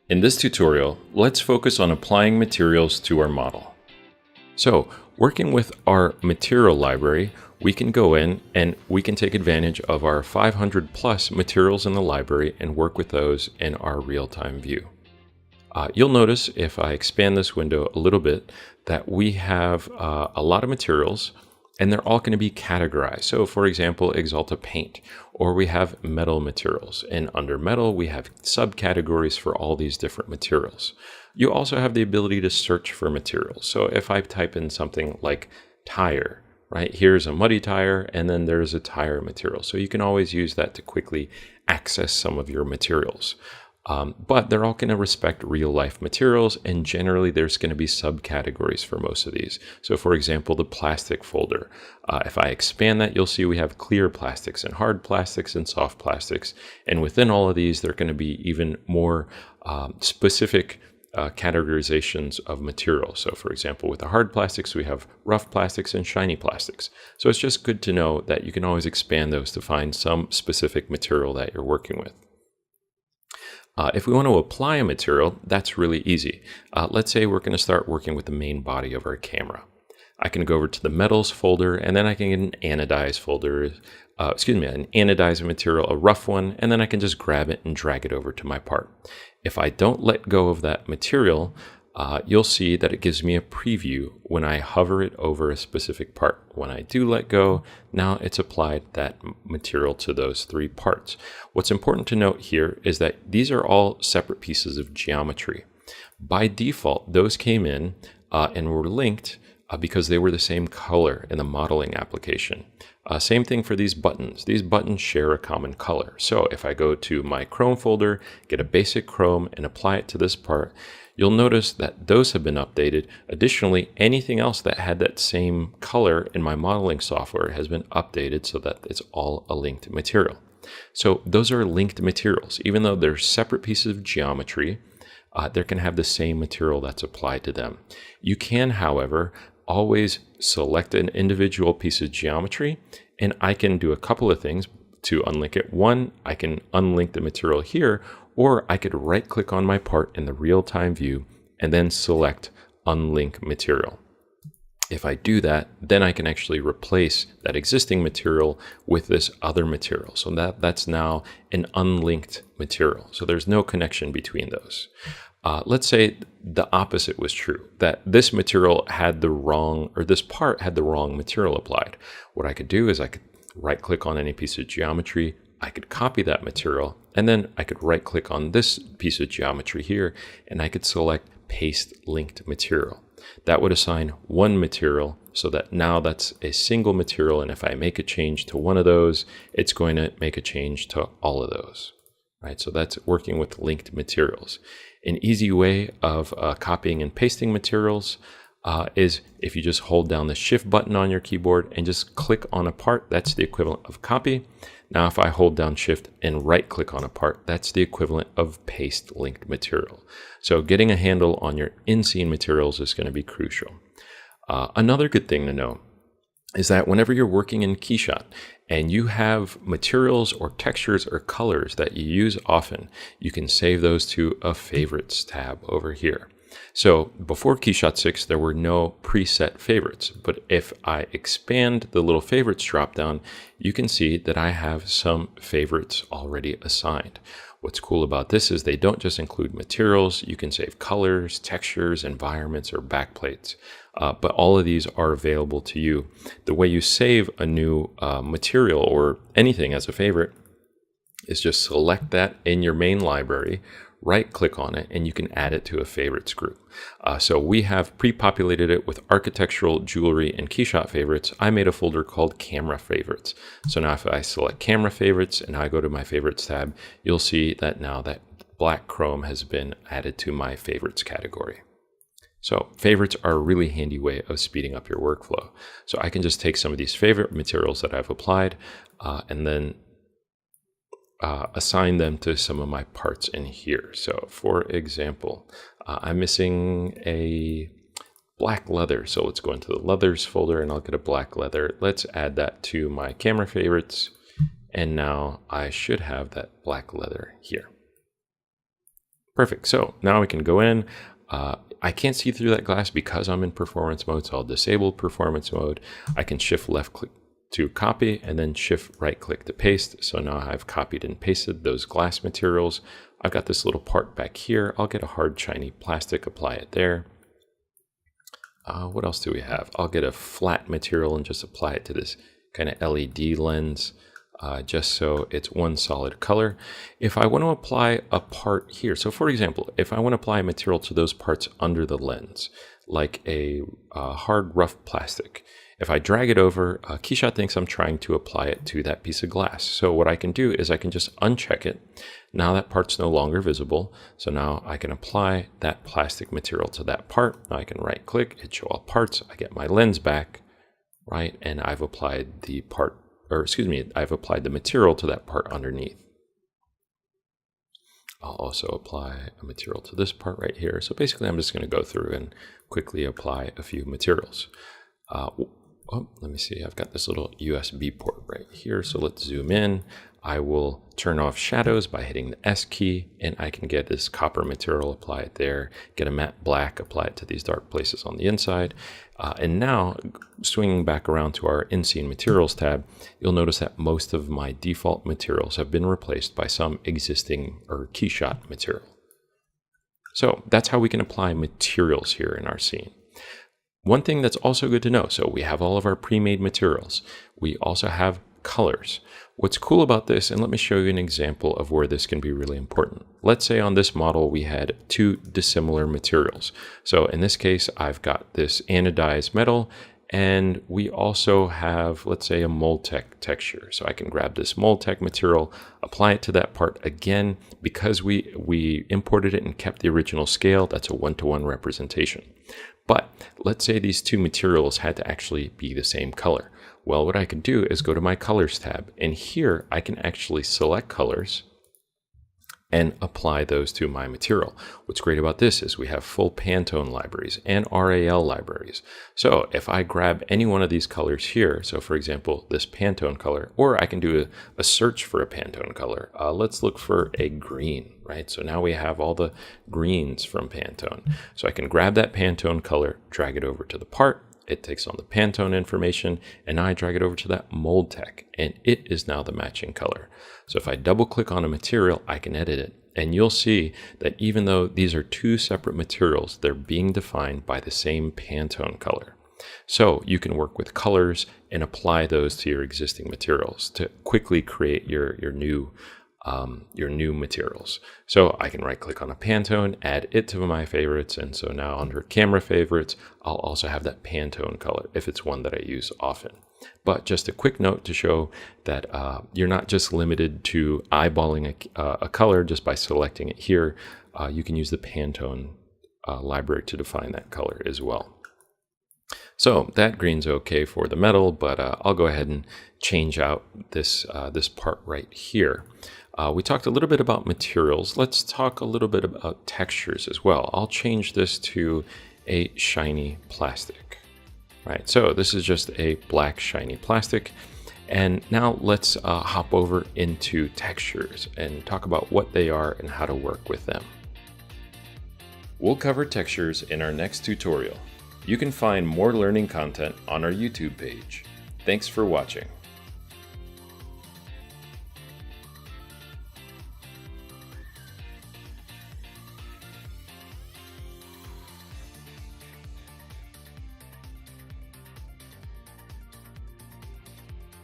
In this tutorial, let's focus on applying materials to our model. So, working with our material library, we can go in and we can take advantage of our 500 plus materials in the library and work with those in our real-time view. You'll notice if I expand this window a little bit that we have a lot of materials and they're all going to be categorized. So for example, Axalta paint, or we have metal materials, and under metal we have subcategories for all these different materials. You also have the ability to search for materials. So if I type in something like tire, right, here's a muddy tire, and then there's a tire material. So you can always use that to quickly access some of your materials. But they're all going to respect real life materials, and generally there's going to be subcategories for most of these. So for example, the plastic folder, if I expand that, you'll see we have clear plastics and hard plastics and soft plastics. And within all of these, there are going to be even more specific categorizations of materials. So for example, with the hard plastics, we have rough plastics and shiny plastics. So it's just good to know that you can always expand those to find some specific material that you're working with. If we want to apply a material, that's really easy. Let's say we're going to start working with the main body of our camera. I can go over to the metals folder, and then I can get an anodized folder, an anodized material, a rough one, and then I can just grab it and drag it over to my part. If I don't let go of that material, you'll see that it gives me a preview when I hover it over a specific part. When I do let go, now it's applied that material to those three parts. What's important to note here is that these are all separate pieces of geometry. By default, those came in and were linked because they were the same color in the modeling application. Same thing for these buttons. These buttons share a common color. So if I go to my Chrome folder, get a basic Chrome and apply it to this part, you'll notice that those have been updated. Additionally, anything else that had that same color in my modeling software has been updated so that it's all a linked material. So those are linked materials. Even though they're separate pieces of geometry, they can have the same material that's applied to them. You can, however, always select an individual piece of geometry, and I can do a couple of things to unlink it. One, I can unlink the material here, or I could right click on my part in the real-time view and then select unlink material. If I do that, then I can actually replace that existing material with this other material. So that's now an unlinked material. So there's no connection between those. Let's say the opposite was true, that this material had the wrong, or this part had the wrong material applied. What I could do is I could right click on any piece of geometry, I could copy that material, and then I could right click on this piece of geometry here, and I could select paste linked material. That would assign one material so that now that's a single material, and if I make a change to one of those, it's going to make a change to all of those. Right? So that's working with linked materials. An easy way of copying and pasting materials is if you just hold down the Shift button on your keyboard and just click on a part, that's the equivalent of copy. Now if I hold down Shift and right click on a part, that's the equivalent of paste linked material. So getting a handle on your in-scene materials is going to be crucial. Another good thing to know is that whenever you're working in KeyShot and you have materials or textures or colors that you use often, you can save those to a favorites tab over here. So before KeyShot 6, there were no preset favorites, but if I expand the little favorites dropdown, you can see that I have some favorites already assigned. What's cool about this is they don't just include materials. You can save colors, textures, environments, or backplates. But all of these are available to you. The way you save a new material or anything as a favorite is just select that in your main library, right click on it, and you can add it to a favorites group. So we have pre-populated it with architectural, jewelry, and KeyShot favorites. I made a folder called camera favorites. So now if I select camera favorites and I go to my favorites tab, you'll see that now that black chrome has been added to my favorites category. So favorites are a really handy way of speeding up your workflow. So I can just take some of these favorite materials that I've applied and then assign them to some of my parts in here. So for example, I'm missing a black leather. So let's go into the leathers folder and I'll get a black leather. Let's add that to my camera favorites. And now I should have that black leather here. Perfect. So now we can go in. I can't see through that glass because I'm in performance mode, so I'll disable performance mode. I can shift left click to copy and then shift right click to paste. So now I've copied and pasted those glass materials. I've got this little part back here. I'll get a hard shiny plastic, apply it there. What else do we have? I'll get a flat material and just apply it to this kind of LED lens, just so it's one solid color. If I want to apply a part here, so for example, if I want to apply material to those parts under the lens, like a hard rough plastic, if I drag it over, KeyShot thinks I'm trying to apply it to that piece of glass. So what I can do is I can just uncheck it. Now that part's no longer visible. So now I can apply that plastic material to that part. Now I can right click, hit show all parts. I get my lens back, right? And I've applied the part, or excuse me, I've applied the material to that part underneath. I'll also apply a material to this part right here. So basically I'm just going to go through and quickly apply a few materials. Let me see, I've got this little USB port right here. So let's zoom in. I will turn off shadows by hitting the S key, and I can get this copper material, apply it there, get a matte black, apply it to these dark places on the inside. And now, swinging back around to our in-scene materials tab, you'll notice that most of my default materials have been replaced by some existing or KeyShot material. So that's how we can apply materials here in our scene. One thing that's also good to know, so we have all of our pre-made materials. We also have colors. What's cool about this, and let me show you an example of where this can be really important. Let's say on this model, we had two dissimilar materials. So in this case, I've got this anodized metal, and we also have, let's say, a Moldtec texture. So I can grab this Moldtec material, apply it to that part. Again, because we imported it and kept the original scale, that's a 1-to-1 representation. But let's say these two materials had to actually be the same color. Well, what I can do is go to my colors tab, and here I can actually select colors and apply those to my material. What's great about this is we have full Pantone libraries and RAL libraries. So if I grab any one of these colors here, so for example, this Pantone color, or I can do a search for a Pantone color. Let's look for a green, right? So now we have all the greens from Pantone. So I can grab that Pantone color, drag it over to the part. It takes on the Pantone information, and now I drag it over to that Moldtec, and it is now the matching color. So if I double click on a material, I can edit it. And you'll see that even though these are two separate materials, they're being defined by the same Pantone color. So you can work with colors and apply those to your existing materials to quickly create your new materials. So I can right click on a Pantone, add it to my favorites. And so now under camera favorites, I'll also have that Pantone color if it's one that I use often. But just a quick note to show that you're not just limited to eyeballing a color just by selecting it here. You can use the Pantone library to define that color as well. So that green's okay for the metal, but I'll go ahead and change out this part right here. We talked a little bit about materials. Let's talk a little bit about textures as well. I'll change this to a shiny plastic. Right, so this is just a black shiny plastic. And now let's hop over into textures and talk about what they are and how to work with them. We'll cover textures in our next tutorial. You can find more learning content on our YouTube page. Thanks for watching.